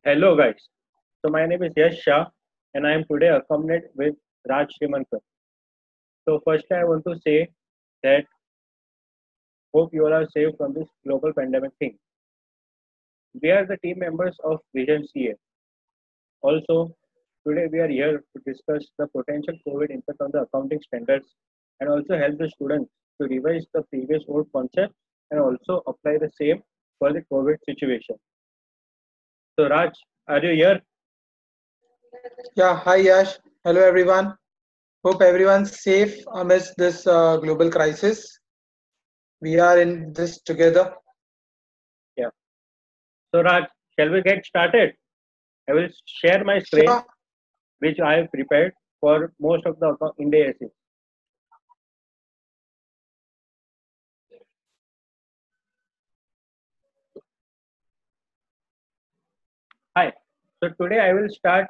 Hello guys. So my name is Yash Shah and I am today accompanied with Raj Shimankar. So firstly I want to say that hope you all are safe from this global pandemic thing. We are the team members of Vision CA. Also today we are here to discuss the potential COVID impact on the accounting standards and also help the students to revise the previous old concepts and also apply the same for the COVID situation. So Raj, are you here? Yeah, hi Yash. Hello everyone. Hope everyone's safe amidst this global crisis. We are in this together. Yeah. So Raj, shall we get started? I will share my screen Sure. which I have prepared for most of the India essays. Hi. So today I will start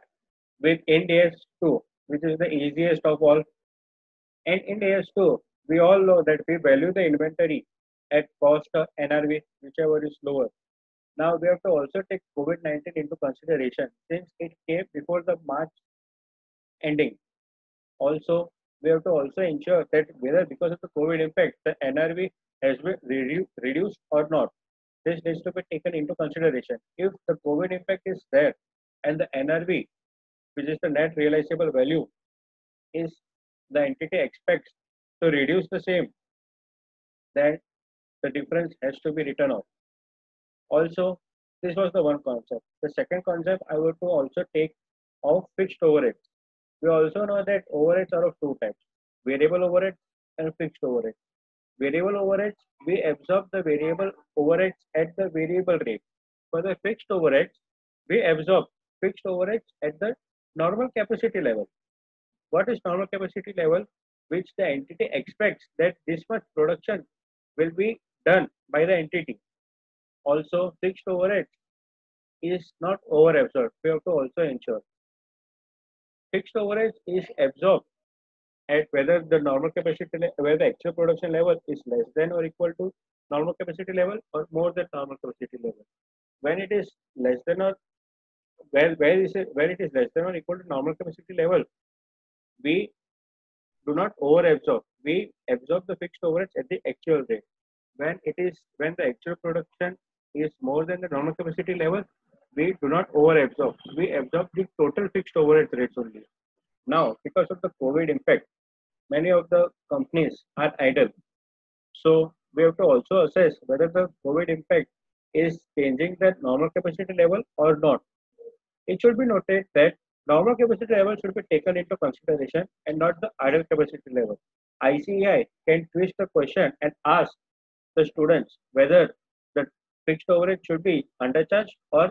with Ind-AS 2, which is the easiest of all. And Ind-AS 2, we all know that we value the inventory at cost of NRV, whichever is lower. Now we have to also take COVID-19 into consideration since it came before the March ending. Also, we have to also ensure that whether because of the COVID impact, the NRV has been reduced or not. This needs to be taken into consideration. If the COVID impact is there and the NRV, which is the net realizable value, is the entity expects to reduce the same, then the difference has to be written off. Also, this was the one concept. The second concept I would to also take of fixed overheads. We also know that overheads are of two types: variable overheads and fixed overheads. Variable overheads, we absorb the variable overheads at the variable rate. For the fixed overheads, we absorb fixed overheads at the normal capacity level. What is normal capacity level? Which the entity expects that this much production will be done by the entity. Also, fixed overheads is not over absorbed. We have to also ensure fixed overheads is absorbed at whether the normal capacity where the actual production level is less than or equal to normal capacity level or more than normal capacity level. When it is less than or where is it where it is less than or equal to normal capacity level, we do not over absorb. We absorb the fixed overheads at the actual rate. When the actual production is more than the normal capacity level, we do not over absorb. We absorb the total fixed overhead rates only. Now, because of the COVID impact, many of the companies are idle. So we have to also assess whether the COVID impact is changing the normal capacity level or not. It should be noted that normal capacity level should be taken into consideration and not the idle capacity level. ICAI can twist the question and ask the students whether the fixed overhead should be undercharged or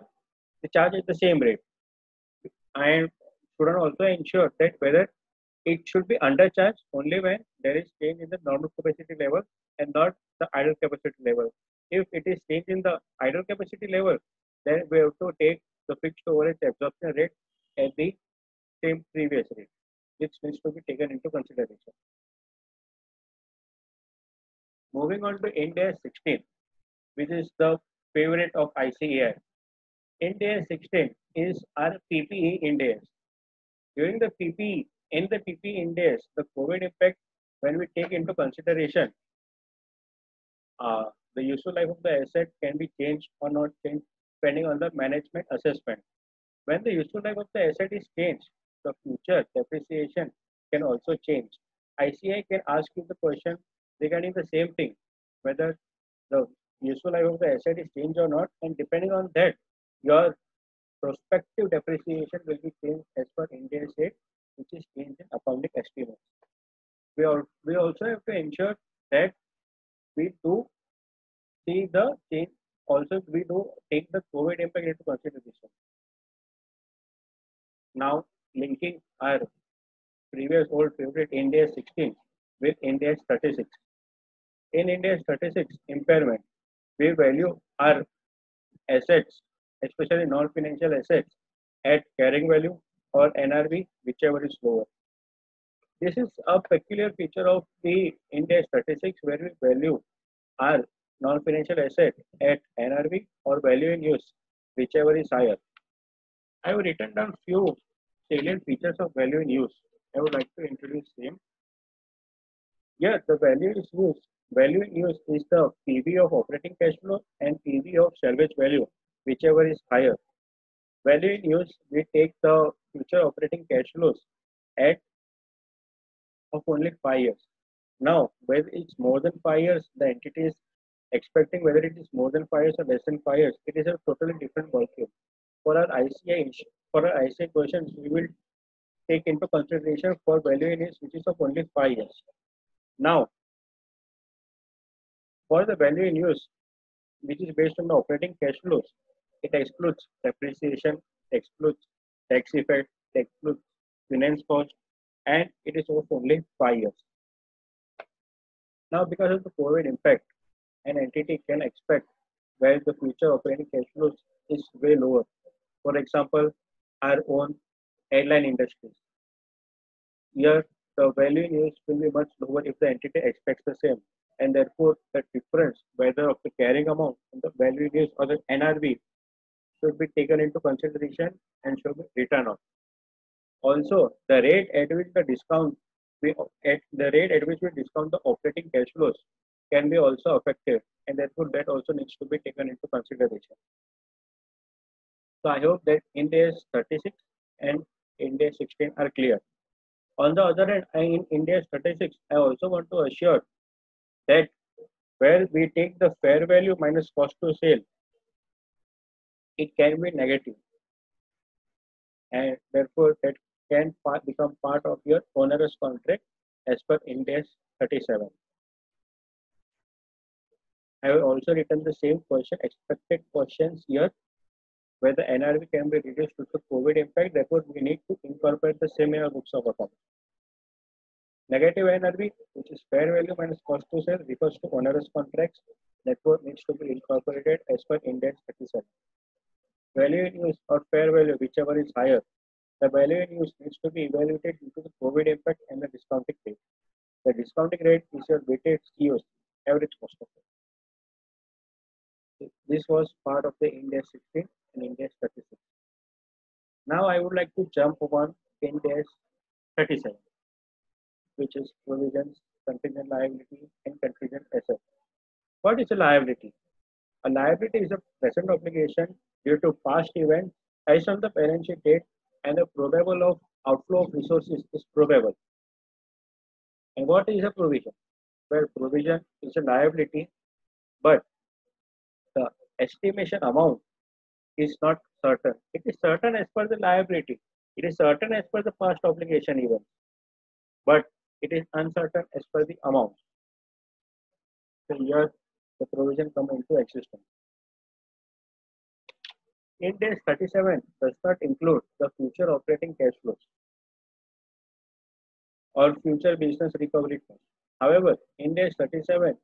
the charge at the same rate. And student also ensure that whether it should be undercharged only when there is change in the normal capacity level and not the idle capacity level. If it is change in the idle capacity level, then we have to take the fixed overhead absorption rate at the same previous rate, which needs to be taken into consideration. Moving on to India 16, which is the favorite of ICAI. India 16 is our PPE index. During the PPE, in the PPE index, the COVID impact, when we take into consideration, the useful life of the asset can be changed or not changed depending on the management assessment. When the useful life of the asset is changed, the future depreciation can also change. ICI can ask you the question regarding the same thing, whether the useful life of the asset is changed or not, and depending on that, your prospective depreciation will be changed as per Indian state, which is changed in accounting estimates. We also have to ensure that we do see the change. Also, we do take the COVID impact into consideration. Now, linking our previous old favorite India 16 with India 36. In India 36 impairment, we value our assets, especially non-financial assets, at carrying value or NRV, whichever is lower. This is a peculiar feature of the India statistics where we value our non-financial asset at NRV or value in use, whichever is higher. I have written down few salient features of value in use. I would like to introduce them. Here, the value is used. Value in use is the PV of operating cash flow and PV of salvage value, whichever is higher. Value in use, we take the future operating cash flows at of only 5 years. Now, whether it's more than 5 years, the entity is expecting whether it is more than 5 years or less than 5 years. It is a totally different ballgame. For our ICI questions, we will take into consideration for value in use, which is of only 5 years. Now, for the value in use, which is based on the operating cash flows, it excludes depreciation, excludes tax effect, excludes finance cost, and it is of only 5 years. Now, because of the COVID impact, an entity can expect where the future operating cash flows is way lower. For example, our own airline industries. Here, the value in use will be much lower if the entity expects the same, and therefore the difference whether of the carrying amount and the value in use or the NRV should be taken into consideration and should be written off. Also, the rate at which the discount at the rate at which we discount the operating cash flows can be also effective, and therefore that also needs to be taken into consideration. So I hope that Ind AS 36 and Ind AS 16 are clear. On the other hand, in Ind AS 36, I also want to assure that where we take the fair value minus cost to sale, it can be negative, and therefore that can become part of your onerous contract as per Ind AS 37. I have also written the same question, expected questions here, where the NRV can be reduced due to COVID impact. Therefore, we need to incorporate the same in our books of accounts. Negative NRV, which is fair value minus cost to sale, refers to onerous contracts. Therefore, needs to be incorporated as per Ind AS 37. Value in use or fair value, whichever is higher, the value in use needs to be evaluated due to the COVID impact and the discounting rate. The discounting rate is your weighted COC, average cost of it. This was part of the Ind AS 16 and Ind AS 36. Now I would like to jump upon Ind AS 37, which is provisions, contingent liability, and contingent asset. What is a liability? A liability is a present obligation due to past events as on the balance sheet date, and the probable of outflow of resources is probable. And what is a provision? Well, provision is a liability, but the estimation amount is not certain. It is certain as per the liability. It is certain as per the past obligation even, but it is uncertain as per the amount. So here the provision come into existence. Ind AS 37 does not include the future operating cash flows or future business recovery costs. However, Ind AS 37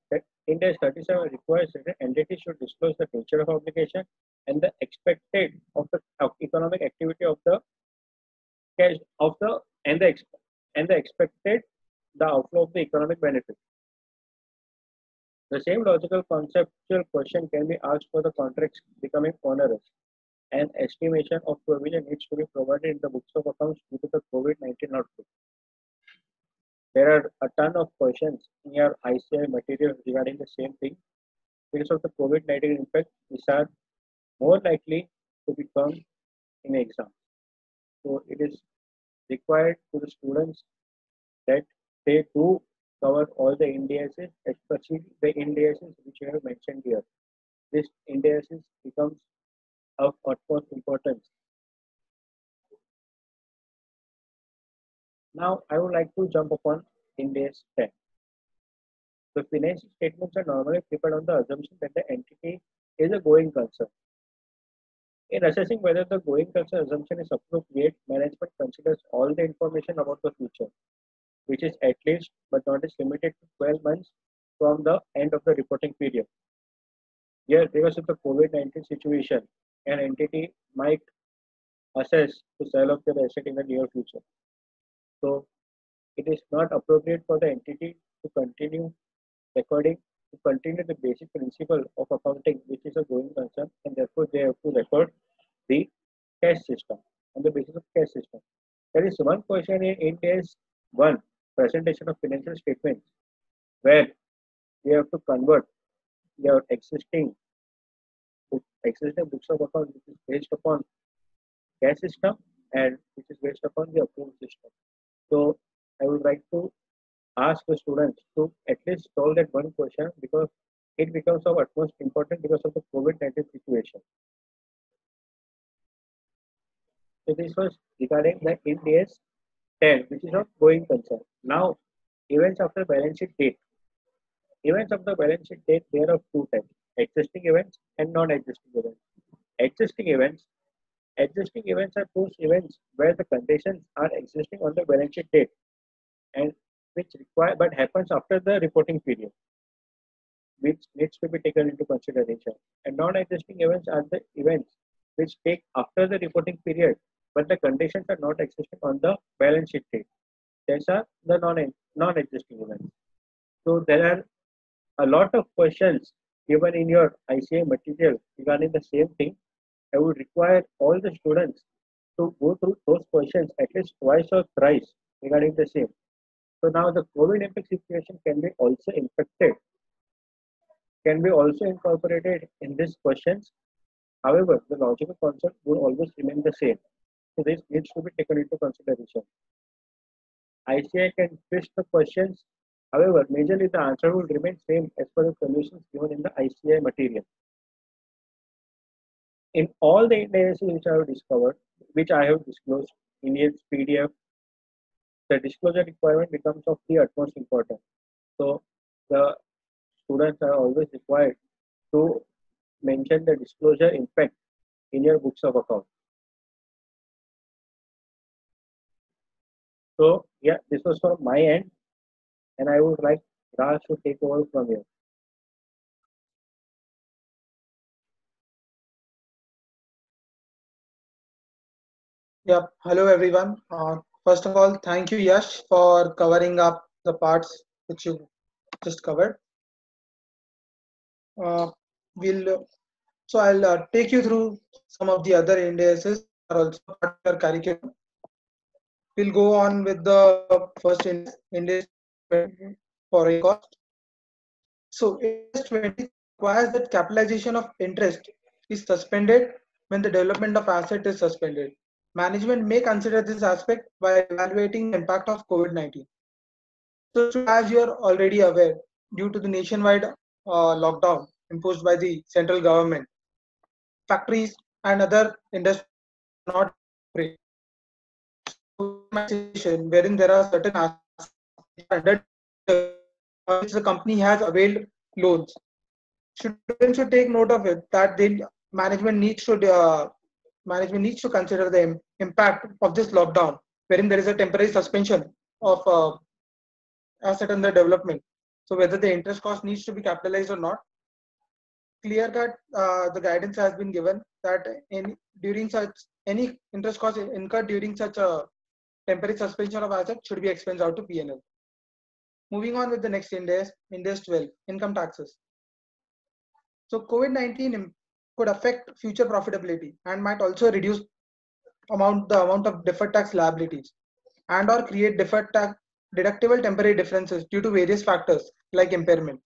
requires that an entity should disclose the nature of obligation and the expected of the economic activity of the cash of the and the expected the outflow of the economic benefit. The same logical conceptual question can be asked for the contracts becoming onerous. An estimation of provision needs to be provided in the books of accounts due to the COVID-19 outbreak. There are a ton of questions in your ICI material regarding the same thing. Because of the COVID-19 impact, these are more likely to become in exam. So it is required to the students that they do cover all the Ind ASs, especially the Ind ASs which you have mentioned here. This Ind ASs becomes of utmost importance. Now, I would like to jump upon Ind AS 10. The financial statements are normally prepared on the assumption that the entity is a going concern. In assessing whether the going concern assumption is appropriate, management considers all the information about the future, which is at least but not is limited to 12 months from the end of the reporting period. Here, because of the COVID-19 situation, an entity might assess to sell off their asset in the near future. So, it is not appropriate for the entity to continue the basic principle of accounting, which is a going concern, and therefore they have to record the cash system. On the basis of cash system, there is one question in Ind AS 1, presentation of financial statements, where we have to convert your existing books of account, which is based upon cash system and which is based upon the approved system. So I would like to ask the students to at least solve that one question, because it becomes of utmost importance because of the COVID-19 situation. So this was regarding the Ind AS 10, which is of going concern. Now, events after balance sheet date. Events of the balance sheet date, there are two types: existing events and non-existing events. Existing events. Existing events are those events where the conditions are existing on the balance sheet date and which require but happens after the reporting period, which needs to be taken into consideration. And non-existing events are the events which take after the reporting period, but the conditions are not existing on the balance sheet date. These are the non-existing events. So there are a lot of questions given in your ICA material regarding the same thing. I would require all the students to go through those questions at least twice or thrice regarding the same. So now the COVID impact situation can be also incorporated in these questions. However, the logical concept will always remain the same. So this needs to be taken into consideration. ICI can twist the questions. However, majorly the answer will remain same as per the solutions given in the ICI material. In all the indices which I have disclosed in its PDF, the disclosure requirement becomes of the utmost importance. So the students are always required to mention the disclosure impact in your books of account. So yeah, this was from my end, and I would like Raj to take over from here. Yeah, hello everyone. First of all, thank you, Yash, for covering up the parts which you just covered. So I'll take you through some of the other indices are also part of your curriculum. We'll go on with the first index borrowing cost. So index 20 requires that capitalization of interest is suspended when the development of asset is suspended. Management may consider this aspect while evaluating the impact of COVID-19. So as you are already aware, due to the nationwide lockdown imposed by the central government, factories and other industries are not free. Wherein there are certain assets under which the company has availed loans. Students should take note of it that the management needs to consider the impact of this lockdown, wherein there is a temporary suspension of asset under development. So whether the interest cost needs to be capitalized or not, clear cut the guidance has been given that any interest cost incurred during such a temporary suspension of asset should be expensed out to P&L. Moving on with the next index 12, income taxes. So COVID-19 could affect future profitability and might also reduce the amount of deferred tax liabilities and or create deferred tax deductible temporary differences due to various factors like impairments.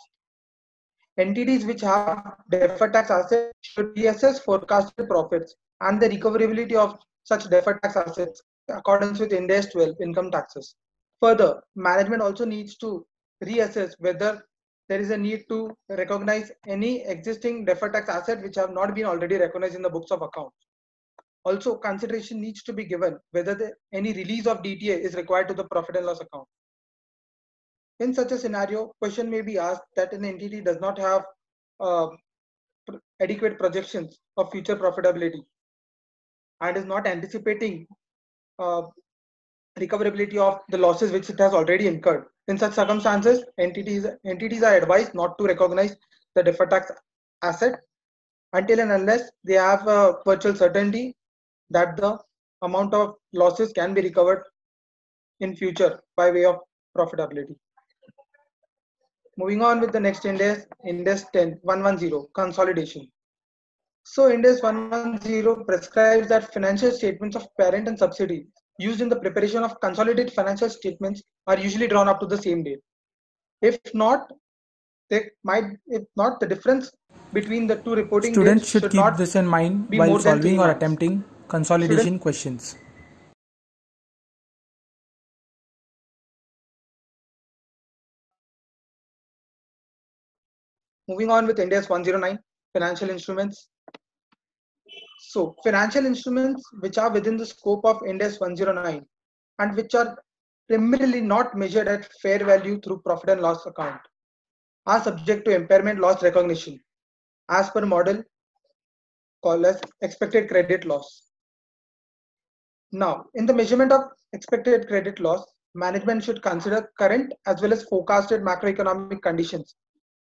Entities which have deferred tax assets should reassess forecasted profits and the recoverability of such deferred tax assets in accordance with Ind AS 12 income taxes. Further, management also needs to reassess whether there is a need to recognize any existing deferred tax asset which have not been already recognized in the books of accounts. Also, consideration needs to be given whether any release of DTA is required to the profit and loss account. In such a scenario, question may be asked that an entity does not have adequate projections of future profitability and is not anticipating recoverability of the losses which it has already incurred. In such circumstances, entities are advised not to recognize the deferred tax asset until and unless they have a virtual certainty that the amount of losses can be recovered in future by way of profitability. Moving on with the next index 10, 110, consolidation. So Ind AS 110 prescribes that financial statements of parent and subsidiary used in the preparation of consolidated financial statements are usually drawn up to the same date. If not, the difference between the two reporting Students dates should should keep not this in mind be while more than 3 solving or months. attempting consolidation questions. Moving on with Ind AS 109, financial instruments. So financial instruments which are within the scope of Ind AS 109 and which are primarily not measured at fair value through profit and loss account are subject to impairment loss recognition as per model called as expected credit loss. Now, in the measurement of expected credit loss, management should consider current as well as forecasted macroeconomic conditions,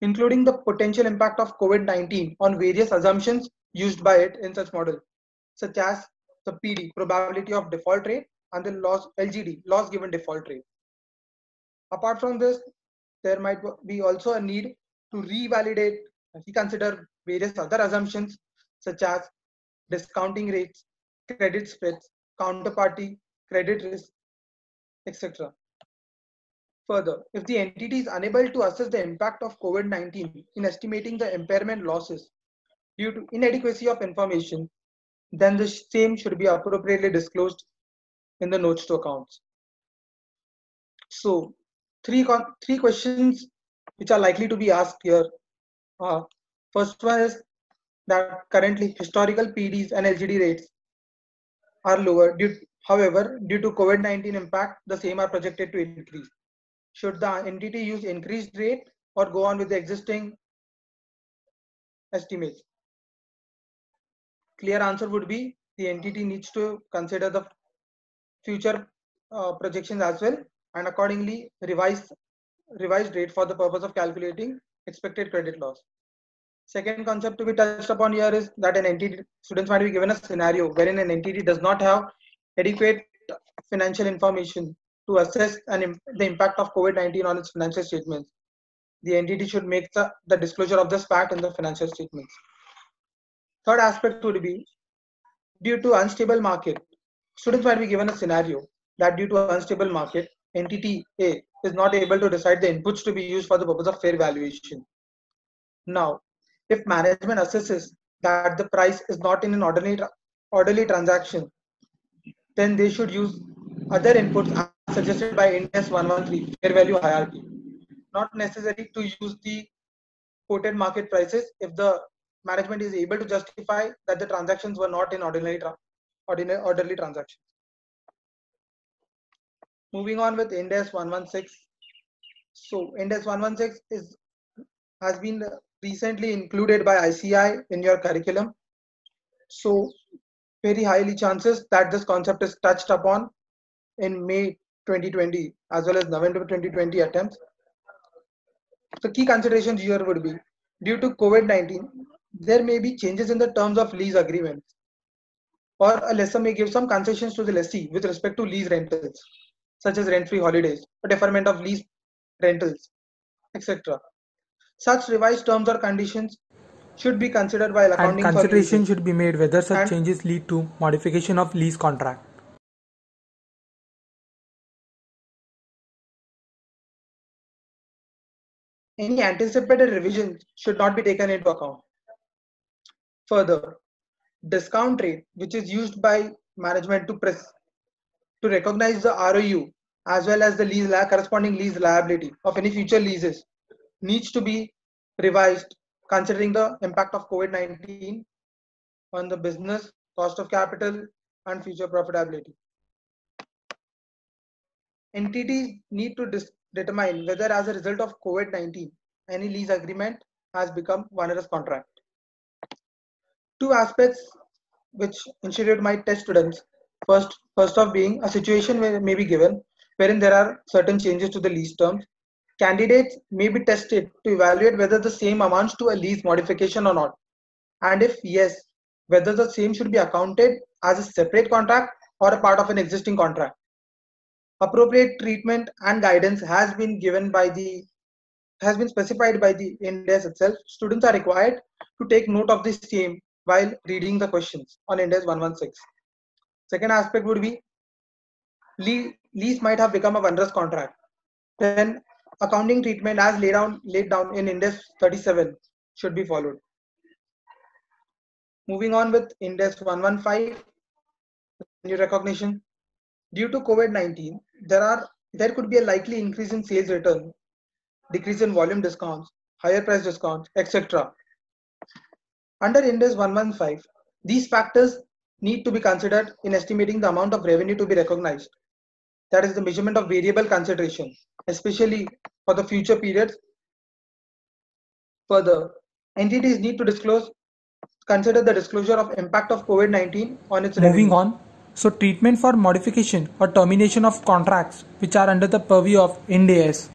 including the potential impact of COVID-19 on various assumptions used by it in such model, such as the PD, probability of default rate, and the loss LGD, loss given default rate. Apart from this, there might be also a need to reconsider various other assumptions such as discounting rates, credit spreads, counterparty, credit risk, etc. Further, if the entity is unable to assess the impact of COVID-19 in estimating the impairment losses due to inadequacy of information, then the same should be appropriately disclosed in the notes to accounts. So, three questions which are likely to be asked here are: first one is that currently historical PDs and LGD rates are lower. However, due to COVID-19 impact, the same are projected to increase. Should the entity use increased rate or go on with the existing estimates? Clear answer would be the entity needs to consider the future projections as well and accordingly revised rate for the purpose of calculating expected credit loss. Second concept to be touched upon here is that an entity, students might be given a scenario wherein an entity does not have adequate financial information to assess the impact of COVID-19 on its financial statements. The entity should make the disclosure of this fact in the financial statements. Third aspect would be due to unstable market. Students might be given a scenario that due to unstable market, entity A is not able to decide the inputs to be used for the purpose of fair valuation. Now, if management assesses that the price is not in an orderly transaction, then they should use other inputs as suggested by Ind AS 113 fair value hierarchy. Not necessary to use the quoted market prices if the management is able to justify that the transactions were not in orderly transactions. Moving on with Ind AS 116. So Ind AS 116 has been recently included by ICI in your curriculum. So very highly chances that this concept is touched upon in May 2020 as well as November 2020 attempts. The key considerations here would be due to COVID-19, there may be changes in the terms of lease agreements, or a lessor may give some concessions to the lessee with respect to lease rentals, such as rent-free holidays, or deferment of lease rentals, etc. Such revised terms or conditions should be considered while accounting And for consideration leases. should be made whether such changes lead to modification of lease contract. Any anticipated revisions should not be taken into account. Further, discount rate, which is used by management to recognize the ROU as well as the corresponding lease liability of any future leases, needs to be revised considering the impact of COVID-19 on the business, cost of capital, and future profitability. Entities need to determine whether as a result of COVID-19, any lease agreement has become onerous contract. Two aspects which institute might test students. First off being a situation may be given wherein there are certain changes to the lease terms. Candidates may be tested to evaluate whether the same amounts to a lease modification or not. And if yes, whether the same should be accounted as a separate contract or a part of an existing contract. Appropriate treatment and guidance has been specified by the Ind AS itself. Students are required to take note of the same while reading the questions on Ind AS 116. Second aspect would be lease might have become a onerous contract. Then accounting treatment as laid down in Ind AS 37 should be followed. Moving on with Ind AS 115, new recognition. Due to COVID-19, there could be a likely increase in sales return, decrease in volume discounts, higher price discounts, etc. Under Ind AS 115, these factors need to be considered in estimating the amount of revenue to be recognized. That is the measurement of variable consideration, especially for the future periods. Further, entities need to consider the disclosure of impact of COVID-19 on its Moving revenue. on, so treatment for modification or termination of contracts which are under the purview of Ind AS.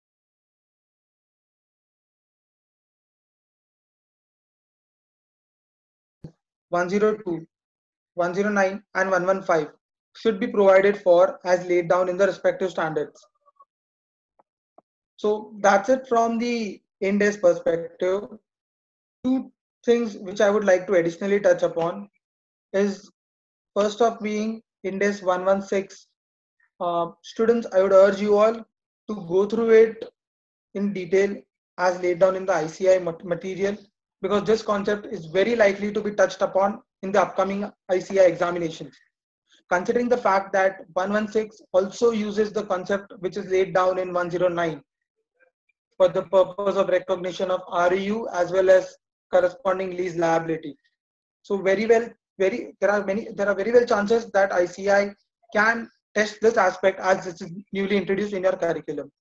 (102), (109) and 115 should be provided for as laid down in the respective standards. So that's it from the Ind AS perspective. Two things which I would like to additionally touch upon is first of being Ind AS 116. Students, I would urge you all to go through it in detail as laid down in the ICAI material, because this concept is very likely to be touched upon in the upcoming ICAI examinations. Considering the fact that 116 also uses the concept which is laid down in 109 for the purpose of recognition of REU as well as corresponding lease liability. So there are very well chances that ICAI can test this aspect as this is newly introduced in your curriculum.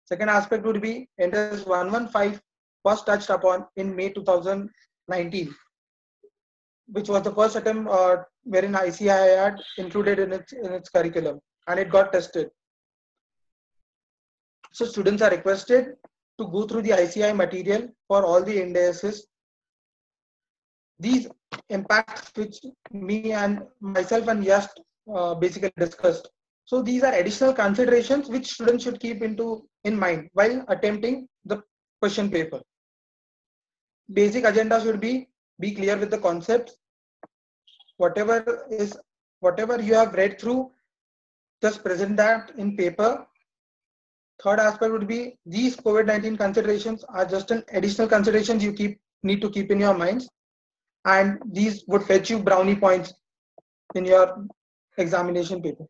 Second aspect would be Ind AS 115 was touched upon in May 2019, which was the first attempt wherein ICAI had included in its curriculum, and it got tested. So students are requested to go through the ICAI material for all the Ind ASs. These impacts which me and myself and Yash basically discussed. So these are additional considerations which students should keep in mind while attempting the question paper. Basic agenda should be clear with the concepts. Whatever you have read through, just present that in paper. Third aspect would be these COVID-19 considerations are just an additional considerations you need to keep in your minds, and these would fetch you brownie points in your examination paper.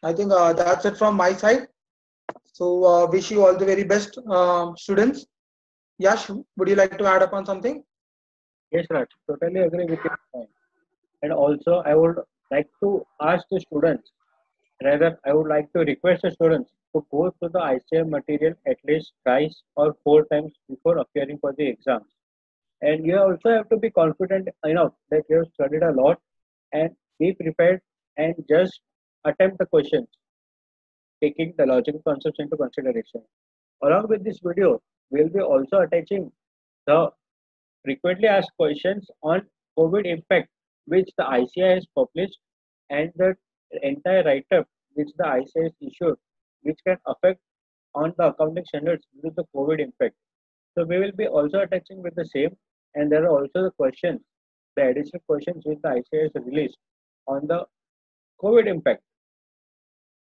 I think that's it from my side. So wish you all the very best, students. Yash, would you like to add upon something? Yes, Raj, totally agree with you. And also, I would like to ask the students, rather, I would like to request the students to go through the ICAI material at least twice or 4 times before appearing for the exams. And you also have to be confident enough that you have studied a lot and be prepared and just attempt the questions, taking the logical concepts into consideration. Along with this video, we'll be also attaching the frequently asked questions on COVID impact, which the ICAI has published, and the entire write-up which the ICAI has issued, which can affect on the accounting standards due to the COVID impact. So we will be also attaching with the same, and there are also the questions, the additional questions which the ICAI has released on the COVID impact.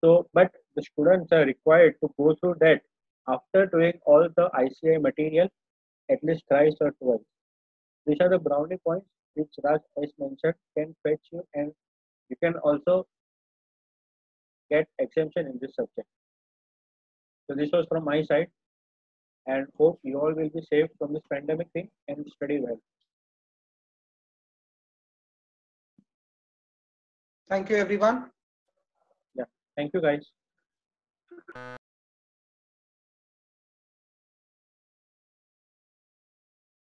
So, but the students are required to go through that after doing all the ICAI material at least thrice or twice. These are the brownie points which Raj has mentioned can fetch you, and you can also get exemption in this subject. So this was from my side, and hope you all will be safe from this pandemic thing and study well. Thank you, everyone. Yeah, thank you guys.